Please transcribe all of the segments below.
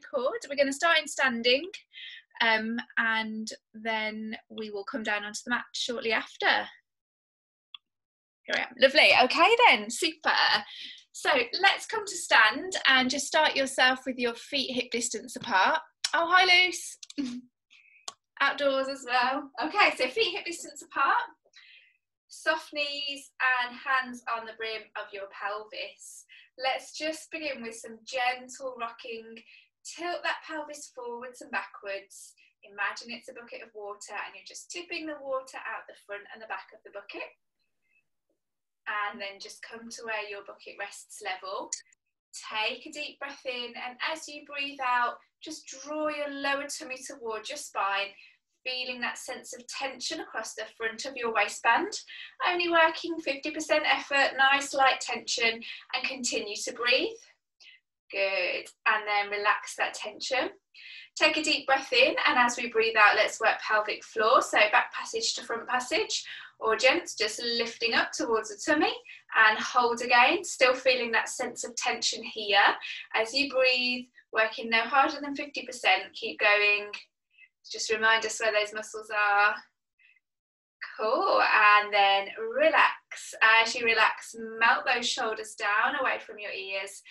record. We're going to start in standing and then we will come down onto the mat shortly after. Here I am. Lovely. Okay then, super. So let's come to stand and just start yourself with your feet hip distance apart. Oh, hi Luce. Outdoors as well. Okay, so feet hip distance apart. Soft knees and hands on the brim of your pelvis. Let's just begin with some gentle rocking. Tilt that pelvis forwards and backwards. Imagine it's a bucket of water and you're just tipping the water out the front and the back of the bucket. And then just come to where your bucket rests level. Take a deep breath in, and as you breathe out, just draw your lower tummy towards your spine, feeling that sense of tension across the front of your waistband. Only working 50% effort, nice light tension, and continue to breathe. Good, and then relax that tension. Take a deep breath in, and as we breathe out, let's work pelvic floor, so back passage to front passage, or gents, just lifting up towards the tummy, and hold again, still feeling that sense of tension here. As you breathe, working no harder than 50%, keep going. Just remind us where those muscles are. Cool, and then relax. As you relax, melt those shoulders down away from your ears.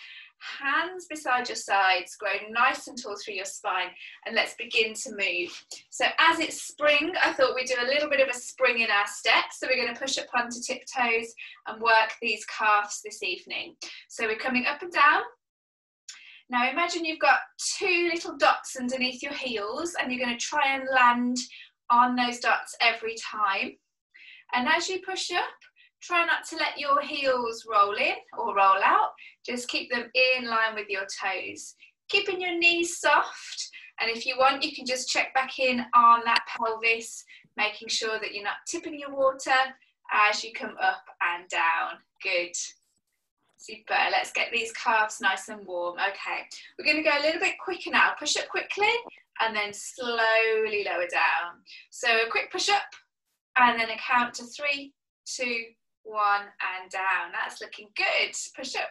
Hands beside your sides, grow nice and tall through your spine, and let's begin to move. So as it's spring, I thought we'd do a little bit of a spring in our steps. So we're going to push up onto tiptoes and work these calves this evening. So we're coming up and down. Now imagine you've got two little dots underneath your heels, and you're going to try and land on those dots every time. And as you push up, try not to let your heels roll in or roll out. Just keep them in line with your toes. Keeping your knees soft. And if you want, you can just check back in on that pelvis, making sure that you're not tipping your water as you come up and down. Good. Super. Let's get these calves nice and warm. Okay. We're going to go a little bit quicker now. Push up quickly and then slowly lower down. So a quick push up and then a count to 3, 2, 1 and down. That's looking good. Push up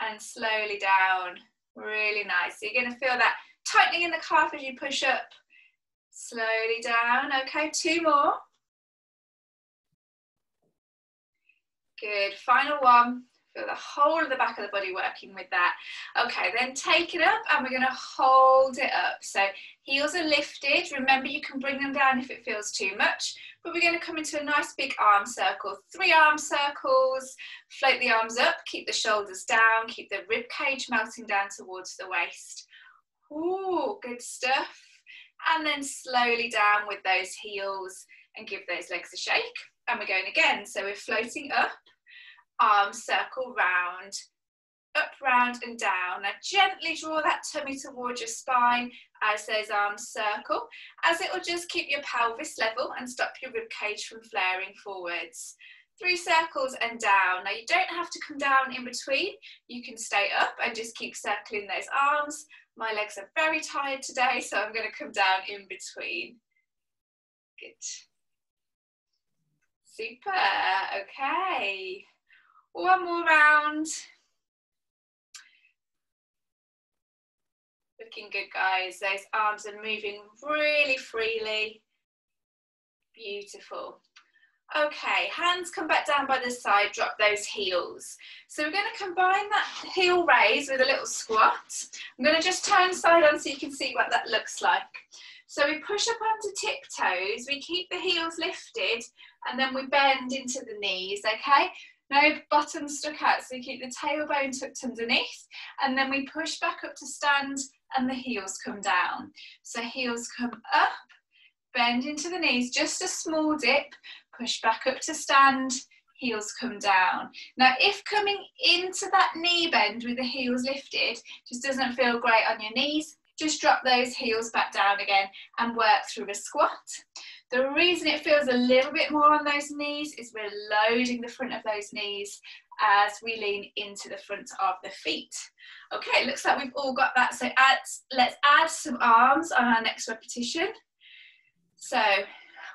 and slowly down. Really nice. So you're going to feel that tightening in the calf as you push up. Slowly down. Okay, 2 more. Good. Final one. Feel the whole of the back of the body working with that. Okay, then take it up and we're going to hold it up. So heels are lifted. Remember, you can bring them down if it feels too much, but we're going to come into a nice big arm circle. 3 arm circles. Float the arms up, keep the shoulders down, keep the rib cage melting down towards the waist. Ooh, good stuff. And then slowly down with those heels and give those legs a shake. And we're going again. So we're floating up. Arm circle round, up, round and down. Now gently draw that tummy towards your spine as those arms circle, as it will just keep your pelvis level and stop your rib cage from flaring forwards. 3 circles and down. Now you don't have to come down in between. You can stay up and just keep circling those arms. My legs are very tired today, so I'm going to come down in between. Good. Super. Okay. 1 more round. Looking good, guys. Those arms are moving really freely. Beautiful. Okay, hands come back down by the side, drop those heels. So we're going to combine that heel raise with a little squat. I'm going to just turn side on so you can see what that looks like. So we push up onto tiptoes, we keep the heels lifted, and then we bend into the knees, okay? No bottom stuck out, so you keep the tailbone tucked underneath, and then we push back up to stand and the heels come down. So heels come up, bend into the knees, just a small dip, push back up to stand, heels come down. Now if coming into that knee bend with the heels lifted just doesn't feel great on your knees, just drop those heels back down again and work through a squat. The reason it feels a little bit more on those knees is we're loading the front of those knees as we lean into the front of the feet. Okay, looks like we've all got that. So let's add some arms on our next repetition. So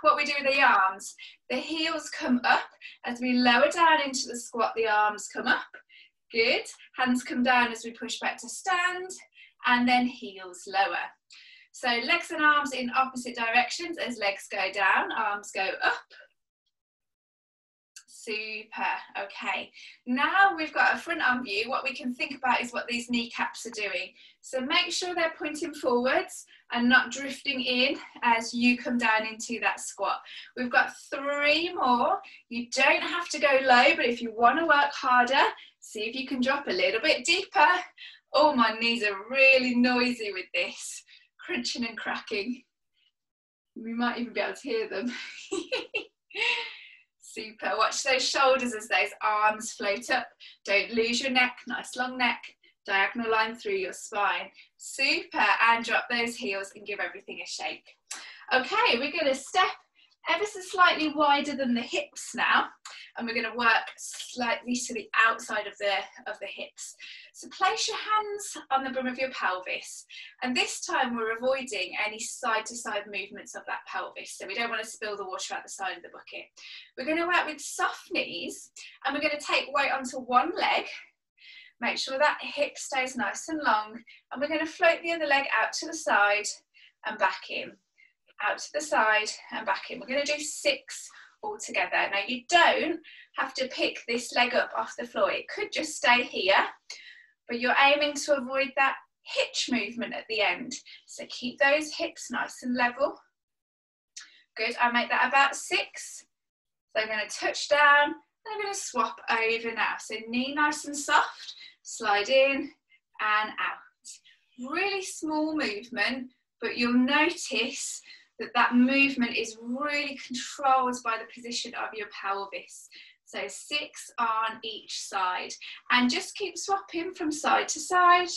what we do with the arms, the heels come up. As we lower down into the squat, the arms come up. Good. Hands come down as we push back to stand. and then heels lower. So legs and arms in opposite directions as legs go down, arms go up. Super, okay. Now we've got a front arm view. What we can think about is what these kneecaps are doing. So make sure they're pointing forwards and not drifting in as you come down into that squat. We've got 3 more. You don't have to go low, but if you want to work harder, see if you can drop a little bit deeper. Oh, my knees are really noisy with this, crunching and cracking. We might even be able to hear them. Super. Watch those shoulders as those arms float up. Don't lose your neck. Nice long neck. Diagonal line through your spine. Super. And drop those heels and give everything a shake. Okay, we're going to step ever so slightly wider than the hips now, and we're going to work slightly to the outside of the hips. So place your hands on the brim of your pelvis, and this time we're avoiding any side to side movements of that pelvis, so we don't want to spill the water out the side of the bucket. We're going to work with soft knees, and we're going to take weight onto one leg. Make sure that hip stays nice and long, and we're going to float the other leg out to the side and back in. Out to the side and back in. We're going to do 6 all together. Now you don't have to pick this leg up off the floor. It could just stay here, but you're aiming to avoid that hitch movement at the end. So keep those hips nice and level. Good, I make that about 6. So I'm going to touch down and I'm going to swap over now. So knee nice and soft, slide in and out. Really small movement, but you'll notice that movement is really controlled by the position of your pelvis. So 6 on each side. And just keep swapping from side to side.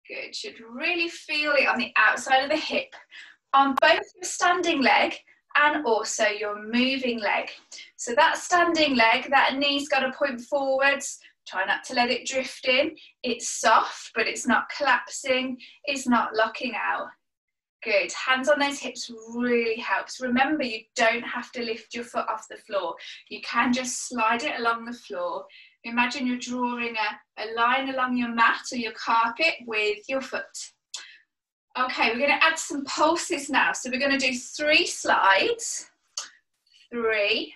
Good, should really feel it on the outside of the hip, on both your standing leg and also your moving leg. So that standing leg, that knee's got to point forwards. Try not to let it drift in. It's soft, but it's not collapsing. It's not locking out. Good, hands on those hips really helps. Remember, you don't have to lift your foot off the floor. You can just slide it along the floor. Imagine you're drawing a line along your mat or your carpet with your foot. Okay, we're going to add some pulses now. So we're going to do 3 slides. 3,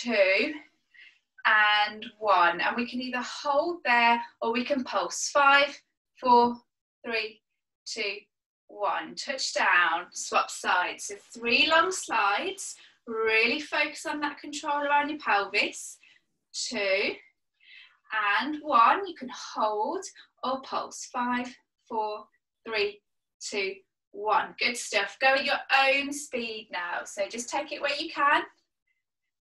2, and 1. And we can either hold there or we can pulse. 5, 4, 3, 2, 1. Touch down, swap sides. So 3 long slides. Really focus on that control around your pelvis. 2 and 1. You can hold or pulse. 5, 4, 3, 2, 1. Good stuff. Go at your own speed now. So just take it where you can.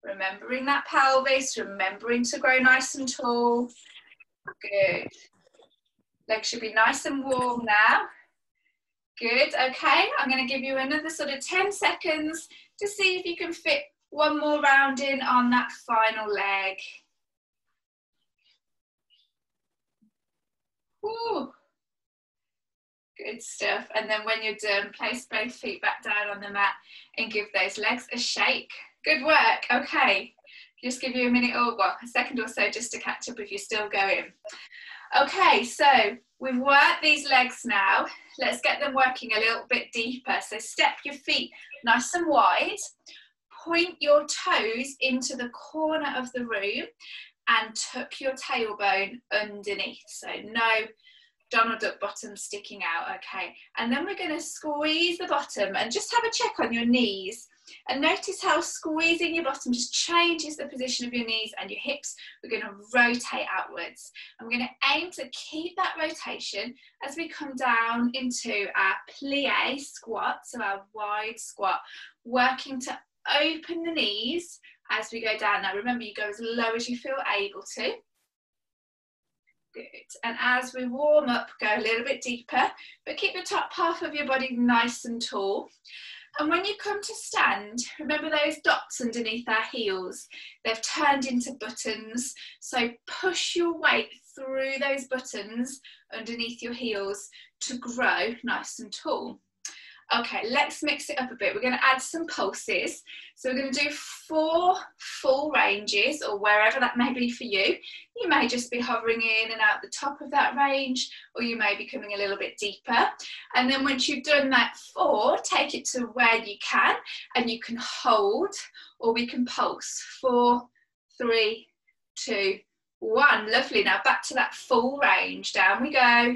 Remembering that pelvis, remembering to grow nice and tall. Good. Legs should be nice and warm now. Good, okay, I'm going to give you another sort of 10 seconds to see if you can fit one more round in on that final leg. Ooh. Good stuff. And then when you're done, place both feet back down on the mat and give those legs a shake. Good work, okay. Just give you a minute or well, a second or so just to catch up if you're still going. Okay, so we've worked these legs now. Let's get them working a little bit deeper. So step your feet nice and wide. Point your toes into the corner of the room and tuck your tailbone underneath. So no Donald Duck bottom sticking out, okay. And then we're going to squeeze the bottom and just have a check on your knees. And notice how squeezing your bottom just changes the position of your knees and your hips. We're going to rotate outwards. I'm going to aim to keep that rotation as we come down into our plie squat, so our wide squat, working to open the knees as we go down. Now remember, you go as low as you feel able to. Good. And as we warm up, go a little bit deeper, but keep the top half of your body nice and tall. And when you come to stand, remember those dots underneath our heels? They've turned into buttons. So push your weight through those buttons underneath your heels to grow nice and tall. Okay, let's mix it up a bit. We're going to add some pulses. So we're going to do 4 full ranges, or wherever that may be for you. You may just be hovering in and out the top of that range, or you may be coming a little bit deeper. And then once you've done that 4, take it to where you can, and you can hold, or we can pulse. 4, 3, 2, 1. Lovely. Now back to that full range. Down we go,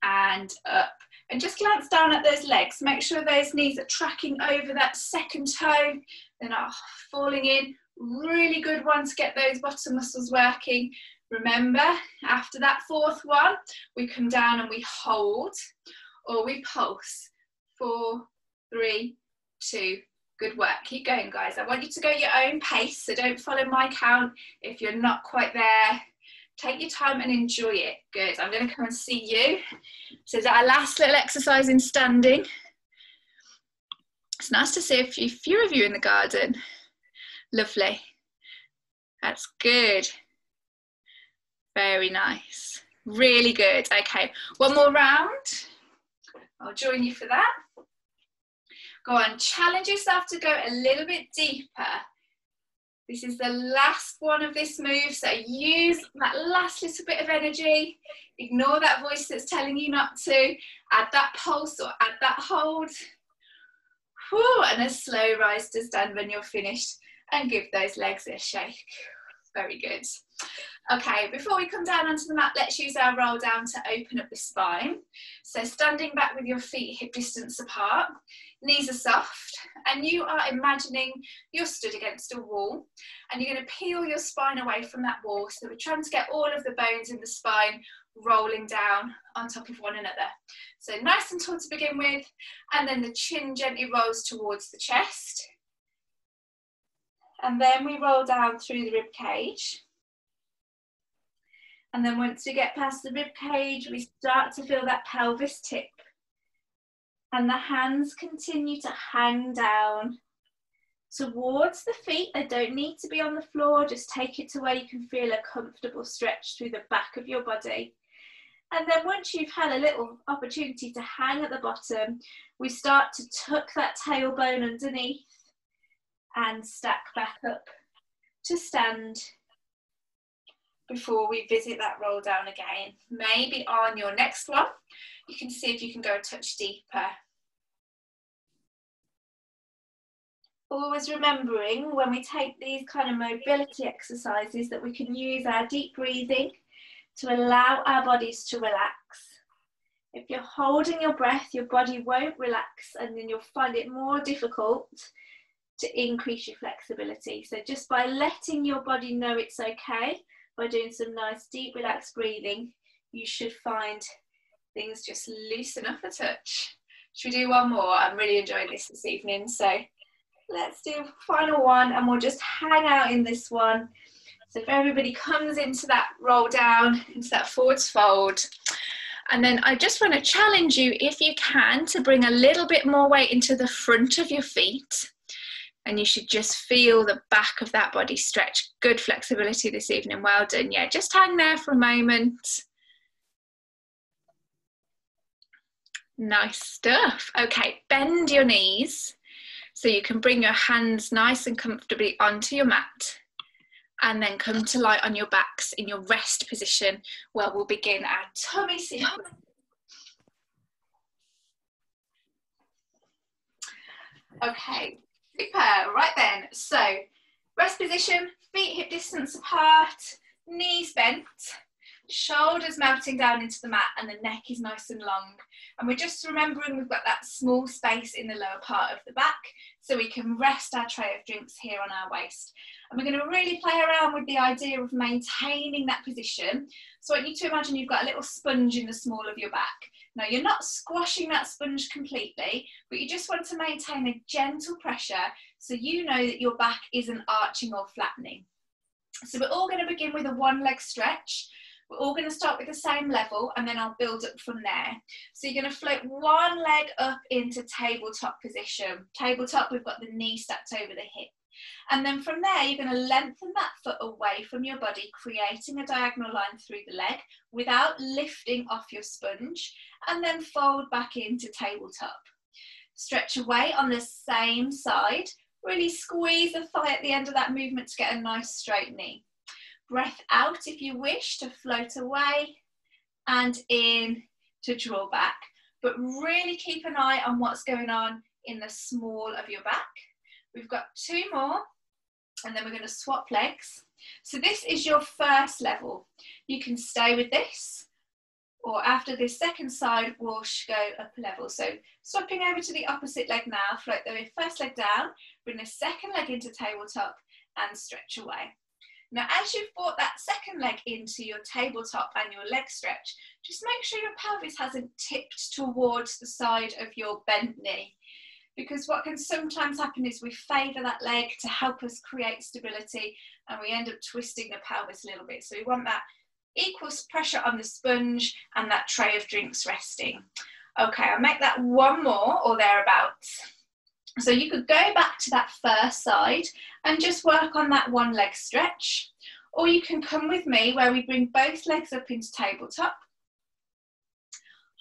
and up. And just glance down at those legs. Make sure those knees are tracking over that second toe. They're not falling in. Really good one to get those bottom muscles working. Remember, after that 4th one, we come down and we hold, or we pulse. 4, 3, 2. Good work. Keep going, guys. I want you to go your own pace, so don't follow my count if you're not quite there. Take your time and enjoy it. Good. I'm going to come and see you. So is that our last little exercise in standing? It's nice to see a few of you in the garden. Lovely. That's good. Very nice. Really good. Okay, one more round. I'll join you for that. Go on, challenge yourself to go a little bit deeper. This is the last one of this move, so use that last little bit of energy. Ignore that voice that's telling you not to. Add that pulse or add that hold. Whew, and a slow rise to stand when you're finished, and give those legs a shake. Very good. Okay, before we come down onto the mat, let's use our roll down to open up the spine. So standing back with your feet hip distance apart, knees are soft, and you are imagining you're stood against a wall, and you're going to peel your spine away from that wall. So we're trying to get all of the bones in the spine rolling down on top of one another. So nice and tall to begin with, and then the chin gently rolls towards the chest. And then we roll down through the rib cage. And then once we get past the rib cage, we start to feel that pelvis tip. And the hands continue to hang down towards the feet. They don't need to be on the floor. Just take it to where you can feel a comfortable stretch through the back of your body. And then once you've had a little opportunity to hang at the bottom, we start to tuck that tailbone underneath and stack back up to stand before we visit that roll down again. Maybe on your next one, you can see if you can go a touch deeper. Always remembering when we take these kind of mobility exercises that we can use our deep breathing to allow our bodies to relax. If you're holding your breath, your body won't relax, and then you'll find it more difficult to increase your flexibility. So just by letting your body know it's okay, by doing some nice deep relaxed breathing, you should find things just loosen up a touch. Should we do one more? I'm really enjoying this evening, so let's do final one, and we'll just hang out in this one. So if everybody comes into that roll down, into that forwards fold, and then I just want to challenge you, if you can, to bring a little bit more weight into the front of your feet. And you should just feel the back of that body stretch. Good flexibility this evening. Well done. Yeah, just hang there for a moment. Nice stuff. Okay, bend your knees so you can bring your hands nice and comfortably onto your mat, and then come to lie on your backs in your rest position, where we'll begin our tummy sequence. Okay. Super, right then, so rest position, feet hip distance apart, knees bent, shoulders melting down into the mat, and the neck is nice and long. And we're just remembering we've got that small space in the lower part of the back, so we can rest our tray of drinks here on our waist. And we're going to really play around with the idea of maintaining that position. So I want you to imagine you've got a little sponge in the small of your back. Now, you're not squashing that sponge completely, but you just want to maintain a gentle pressure so you know that your back isn't arching or flattening. So we're all going to begin with a one leg stretch. We're all going to start with the same level, and then I'll build up from there. So you're going to float one leg up into tabletop position. Tabletop, we've got the knee stacked over the hip. And then from there, you're going to lengthen that foot away from your body, creating a diagonal line through the leg without lifting off your sponge, and then fold back into tabletop. Stretch away on the same side. Really squeeze the thigh at the end of that movement to get a nice straight knee. Breath out if you wish to float away, and in to draw back. But really keep an eye on what's going on in the small of your back. We've got 2 more, and then we're going to swap legs. So this is your first level. You can stay with this, or after this second side, we'll go up a level. So swapping over to the opposite leg now, float the first leg down, bring the second leg into tabletop and stretch away. Now, as you've brought that second leg into your tabletop and your leg stretch, just make sure your pelvis hasn't tipped towards the side of your bent knee. Because what can sometimes happen is we favour that leg to help us create stability, and we end up twisting the pelvis a little bit. So we want that equal pressure on the sponge and that tray of drinks resting. Okay, I'll make that 1 more or thereabouts. So you could go back to that first side and just work on that 1 leg stretch, or you can come with me where we bring both legs up into tabletop,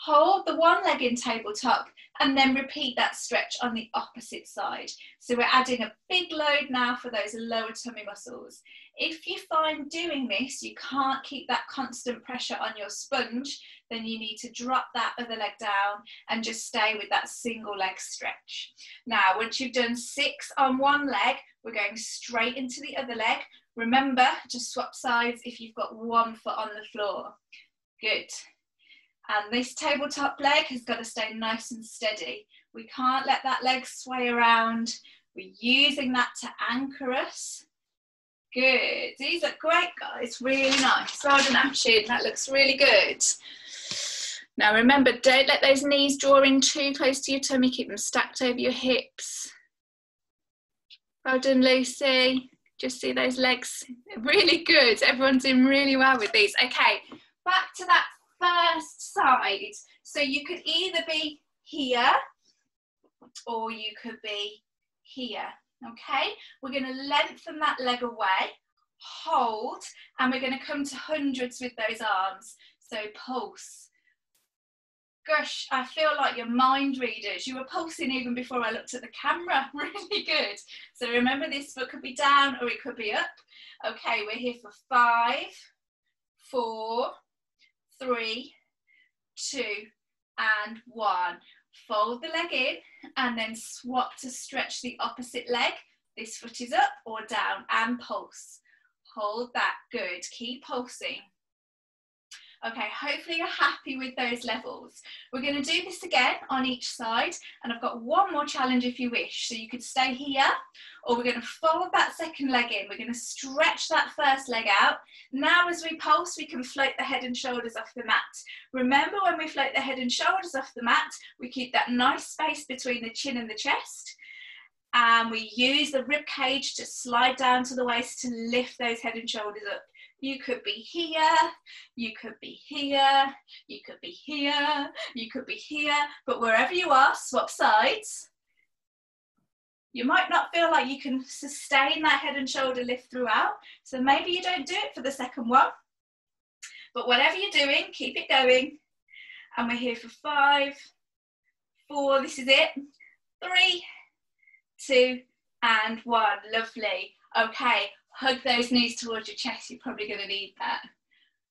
hold the 1 leg in tabletop, and then repeat that stretch on the opposite side. So we're adding a big load now for those lower tummy muscles. If you find doing this, you can't keep that constant pressure on your sponge, then you need to drop that other leg down and just stay with that single leg stretch. Now, once you've done 6 on 1 leg, we're going straight into the other leg. Remember to swap sides if you've got 1 foot on the floor. Good. And this tabletop leg has got to stay nice and steady. We can't let that leg sway around. We're using that to anchor us. Good. These look great, guys. Really nice. Well done, Ashin. That looks really good. Now remember, don't let those knees draw in too close to your tummy. Keep them stacked over your hips. Well done, Lucy. Just see those legs. Really good. Everyone's doing really well with these. Okay, back to that first side. So you could either be here or you could be here. Okay, we're going to lengthen that leg away, hold, and we're going to come to hundreds with those arms. So pulse. Gosh, I feel like you're mind readers. You were pulsing even before I looked at the camera. Really good. So remember, this foot could be down or it could be up. Okay, we're here for 5, 4, 3, 2, and 1. Fold the leg in and then swap to stretch the opposite leg. This foot is up or down, and pulse. Hold that. Good. Keep pulsing. Okay, hopefully you're happy with those levels. We're going to do this again on each side, and I've got 1 more challenge if you wish. So you could stay here, or we're going to fold that second leg in. We're going to stretch that first leg out. Now as we pulse, we can float the head and shoulders off the mat. Remember, when we float the head and shoulders off the mat, we keep that nice space between the chin and the chest. And we use the rib cage to slide down to the waist to lift those head and shoulders up. You could be here, you could be here, you could be here, you could be here, but wherever you are, swap sides. You might not feel like you can sustain that head and shoulder lift throughout, so maybe you don't do it for the second one. But whatever you're doing, keep it going. And we're here for 5, 4, this is it, 3, 2, and 1, lovely. Okay, hug those knees towards your chest, you're probably going to need that.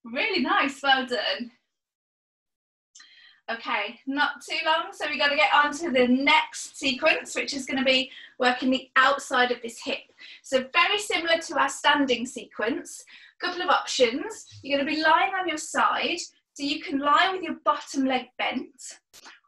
Really nice, well done. Okay, not too long, so we've got to get on to the next sequence, which is going to be working the outside of this hip. So very similar to our standing sequence, a couple of options. You're going to be lying on your side, so you can lie with your bottom leg bent,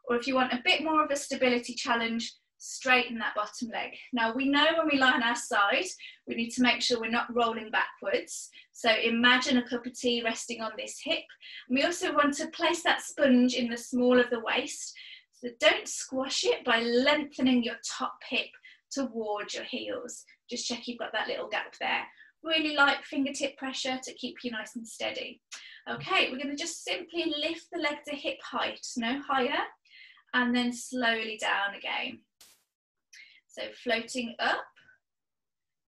or if you want a bit more of a stability challenge, straighten that bottom leg. Now we know when we lie on our side, we need to make sure we're not rolling backwards. So imagine a cup of tea resting on this hip. And we also want to place that sponge in the small of the waist. So don't squash it by lengthening your top hip towards your heels. Just check you've got that little gap there. Really light fingertip pressure to keep you nice and steady. Okay, we're going to just simply lift the leg to hip height, no higher, and then slowly down again. So floating up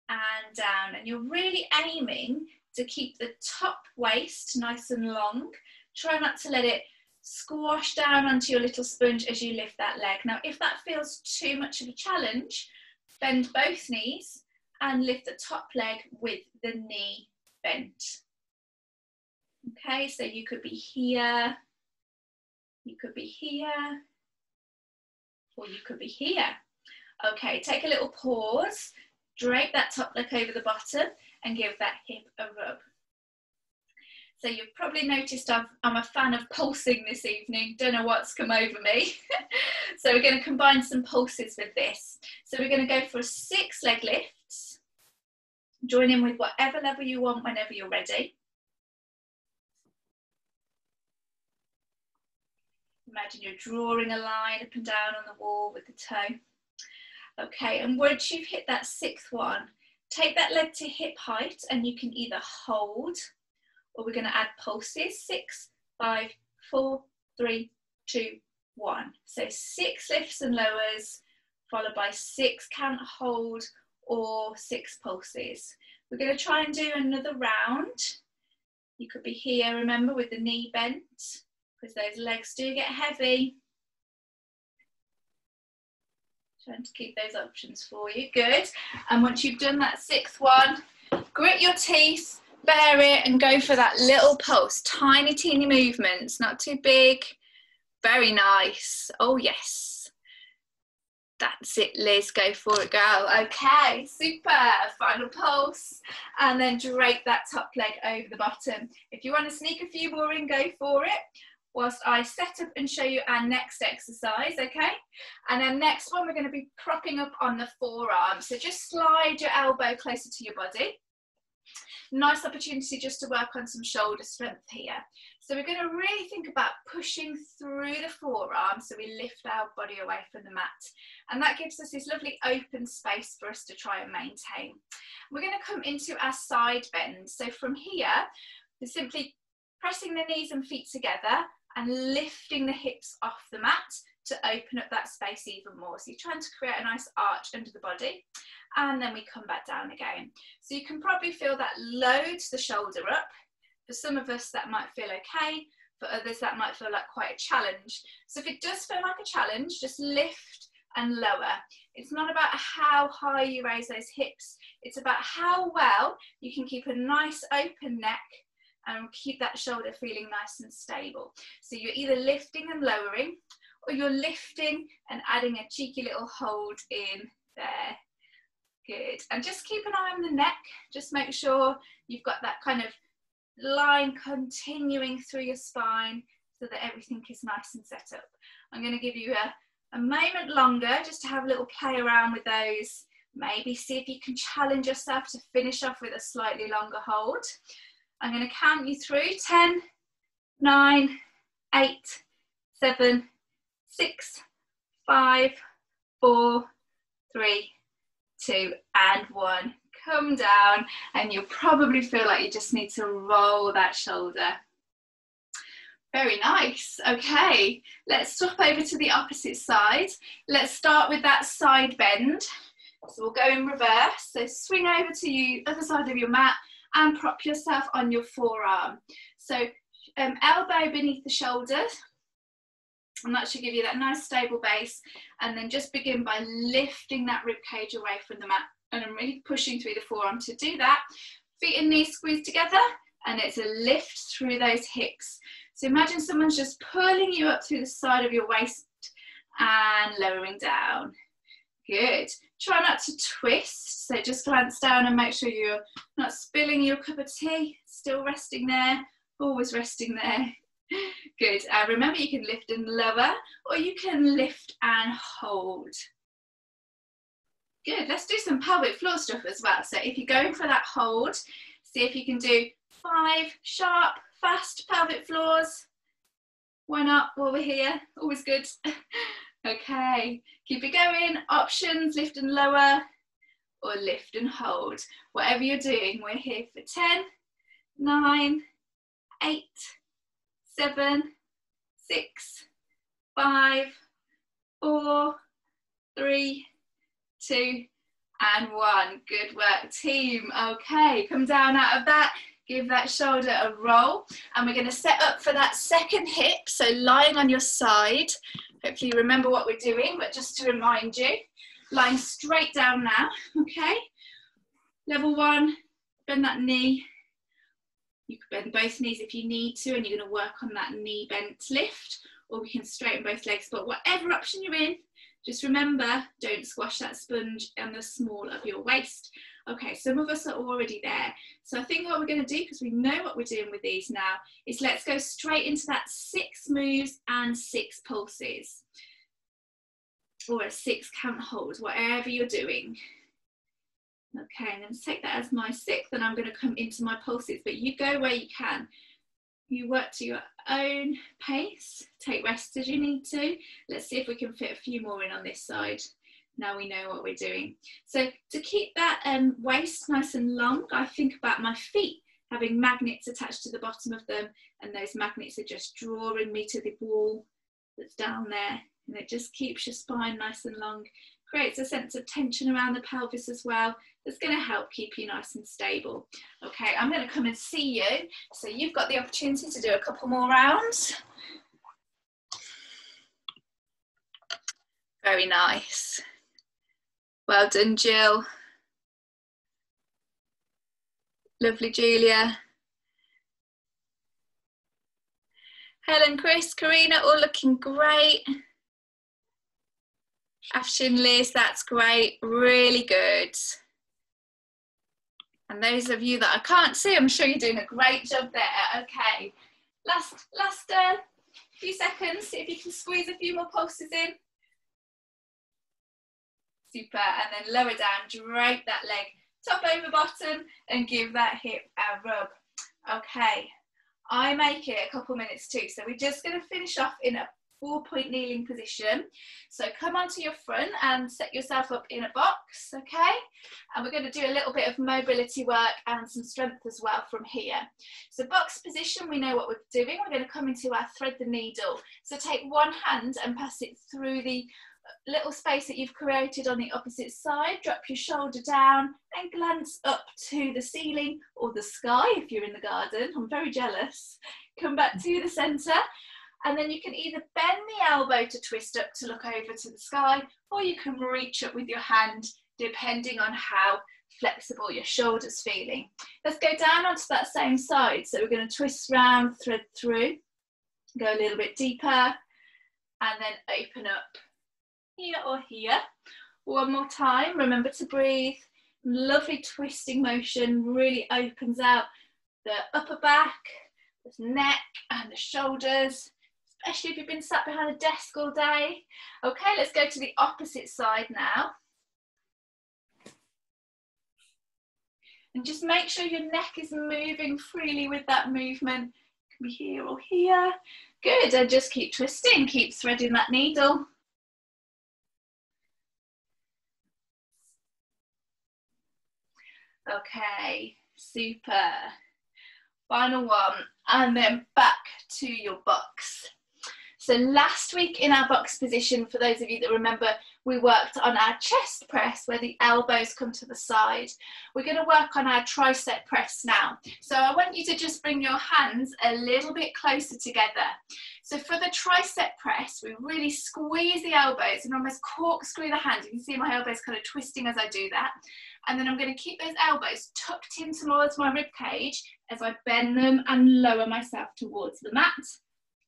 and down, and you're really aiming to keep the top waist nice and long. Try not to let it squash down onto your little sponge as you lift that leg. Now, if that feels too much of a challenge, bend both knees and lift the top leg with the knee bent. Okay, so you could be here, you could be here, or you could be here. Okay, take a little pause, drape that top leg over the bottom and give that hip a rub. So you've probably noticed I'm a fan of pulsing this evening. Don't know what's come over me. So we're going to combine some pulses with this. So we're going to go for 6 leg lifts. Join in with whatever level you want whenever you're ready. Imagine you're drawing a line up and down on the wall with the toe. Okay, and once you've hit that 6th one, take that leg to hip height and you can either hold, or we're going to add pulses. 6, 5, 4, 3, 2, 1. So 6 lifts and lowers, followed by 6 count hold or 6 pulses. We're going to try and do another round. You could be here, remember, with the knee bent, because those legs do get heavy. Trying to keep those options for you. Good. And once you've done that 6th one, grit your teeth, bear it and go for that little pulse. Tiny, teeny movements, not too big. Very nice. Oh, yes. That's it, Liz. Go for it, girl. Okay, super. Final pulse. And then drape that top leg over the bottom. If you want to sneak a few more in, go for it, whilst I set up and show you our next exercise, okay? And then next one, we're going to be propping up on the forearm. So just slide your elbow closer to your body. Nice opportunity just to work on some shoulder strength here. So we're going to really think about pushing through the forearm so we lift our body away from the mat. And that gives us this lovely open space for us to try and maintain. We're going to come into our side bend. So from here, we're simply pressing the knees and feet together and lifting the hips off the mat to open up that space even more. So you're trying to create a nice arch under the body, and then we come back down again. So you can probably feel that loads the shoulder up. For some of us that might feel okay, for others that might feel like quite a challenge. So if it does feel like a challenge, just lift and lower. It's not about how high you raise those hips, it's about how well you can keep a nice open neck and keep that shoulder feeling nice and stable. So you're either lifting and lowering, or you're lifting and adding a cheeky little hold in there. Good. And just keep an eye on the neck. Just make sure you've got that kind of line continuing through your spine so that everything is nice and set up. I'm going to give you a moment longer just to have a little play around with those. Maybe see if you can challenge yourself to finish off with a slightly longer hold. I'm going to count you through 10, 9, 8, 7, 6, 5, 4, 3, 2, and 1. Come down, and you'll probably feel like you just need to roll that shoulder. Very nice. Okay, let's swap over to the opposite side. Let's start with that side bend. So we'll go in reverse. So swing over to the other side of your mat and prop yourself on your forearm. So elbow beneath the shoulders, and that should give you that nice stable base. And then just begin by lifting that rib cage away from the mat. And I'm really pushing through the forearm. To do that, feet and knees squeeze together, and it's a lift through those hips. So imagine someone's just pulling you up through the side of your waist and lowering down. Good. Try not to twist, so just glance down and make sure you're not spilling your cup of tea. Still resting there, always resting there. Good. Remember, you can lift and lower, or you can lift and hold. Good. Let's do some pelvic floor stuff as well. So if you're going for that hold, see if you can do 5 sharp, fast pelvic floors. Why not while we're here? Always good. Okay, keep it going. Options, lift and lower, or lift and hold. Whatever you're doing, we're here for 10, 9, 8, 7, 6, 5, 4, 3, 2, and 1. Good work, team. Okay, come down out of that. Give that shoulder a roll, and we're going to set up for that second hip, so lying on your side. Hopefully you remember what we're doing, but just to remind you, lying straight down now, okay? Level 1, bend that knee. You can bend both knees if you need to, and you're going to work on that knee bent lift, or we can straighten both legs, but whatever option you're in, just remember, don't squash that sponge on the small of your waist. Okay, some of us are already there. So I think what we're going to do, because we know what we're doing with these now, is let's go straight into that 6 moves and 6 pulses. Or a 6 count hold, whatever you're doing. Okay, I'm going to take that as my 6th, and I'm going to come into my pulses, but you go where you can. You work to your own pace, take rest as you need to. Let's see if we can fit a few more in on this side. Now we know what we're doing. So to keep that waist nice and long, I think about my feet having magnets attached to the bottom of them, and those magnets are just drawing me to the wall that's down there, and it just keeps your spine nice and long, creates a sense of tension around the pelvis as well. That's going to help keep you nice and stable. Okay, I'm going to come and see you, so you've got the opportunity to do a couple more rounds. Very nice. Well done, Jill. Lovely, Julia. Helen, Chris, Karina, all looking great. Afshin, Liz, that's great. Really good. And those of you that I can't see, I'm sure you're doing a great job there. Okay, last few seconds, see if you can squeeze a few more pulses in. Super, and then lower down, drape that leg top over bottom and give that hip a rub. Okay, I make it a couple minutes too, so we're just going to finish off in a 4-point kneeling position. So come onto your front and set yourself up in a box, okay? And we're going to do a little bit of mobility work and some strength as well from here. So box position, we know what we're doing. We're going to come into our thread the needle. So take one hand and pass it through the little space that you've created on the opposite side, drop your shoulder down and glance up to the ceiling or the sky if you're in the garden. I'm very jealous. Come back to the centre, and then you can either bend the elbow to twist up to look over to the sky, or you can reach up with your hand depending on how flexible your shoulder's feeling. Let's go down onto that same side. So we're going to twist round, thread through, go a little bit deeper, and then open up here or here. One more time, remember to breathe. Lovely twisting motion, really opens out the upper back, the neck and the shoulders, especially if you've been sat behind a desk all day. Okay, let's go to the opposite side now. And just make sure your neck is moving freely with that movement. It can be here or here. Good, and just keep twisting, keep threading that needle. Okay, super. Final one, and then back to your box. So last week in our box position, for those of you that remember, we worked on our chest press where the elbows come to the side. We're going to work on our tricep press now. So I want you to just bring your hands a little bit closer together. So for the tricep press, we really squeeze the elbows and almost corkscrew the hands. You can see my elbows kind of twisting as I do that. And then I'm going to keep those elbows tucked in towards my rib cage as I bend them and lower myself towards the mat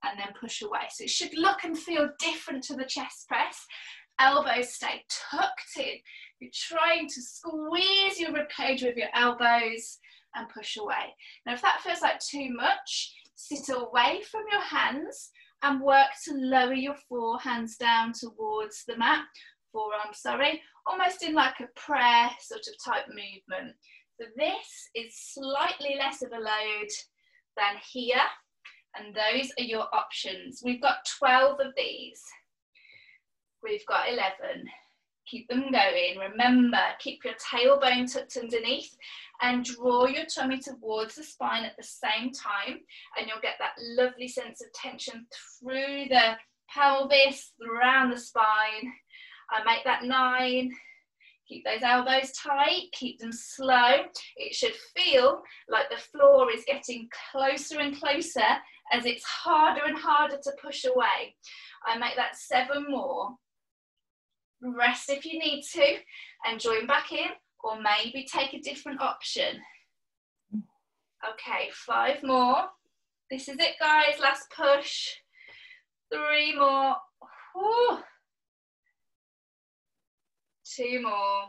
and then push away. So it should look and feel different to the chest press. Elbows stay tucked in. You're trying to squeeze your rib cage with your elbows and push away. Now, if that feels like too much, sit away from your hands and work to lower your forehands down towards the mat. Forearm, sorry, almost in like a prayer sort of type movement. So this is slightly less of a load than here, and those are your options. We've got 12 of these. We've got 11. Keep them going. Remember, keep your tailbone tucked underneath and draw your tummy towards the spine at the same time, and you'll get that lovely sense of tension through the pelvis, around the spine. I make that 9, Keep those elbows tight, keep them slow. It should feel like the floor is getting closer and closer as it's harder and harder to push away. I make that 7 more. Rest if you need to and join back in, or maybe take a different option. Okay, 5 more. This is it, guys, last push. 3 more. Whew. 2 more.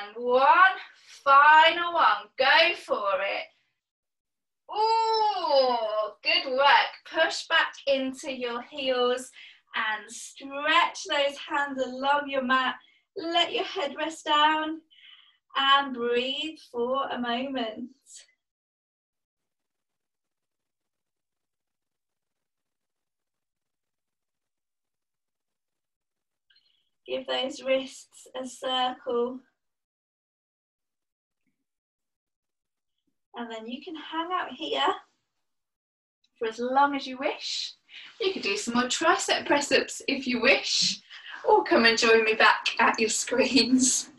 And 1 final one. Go for it. Ooh, good work. Push back into your heels and stretch those hands along your mat. Let your head rest down and breathe for a moment. Give those wrists a circle. And then you can hang out here for as long as you wish. You could do some more tricep press-ups if you wish, or come and join me back at your screens.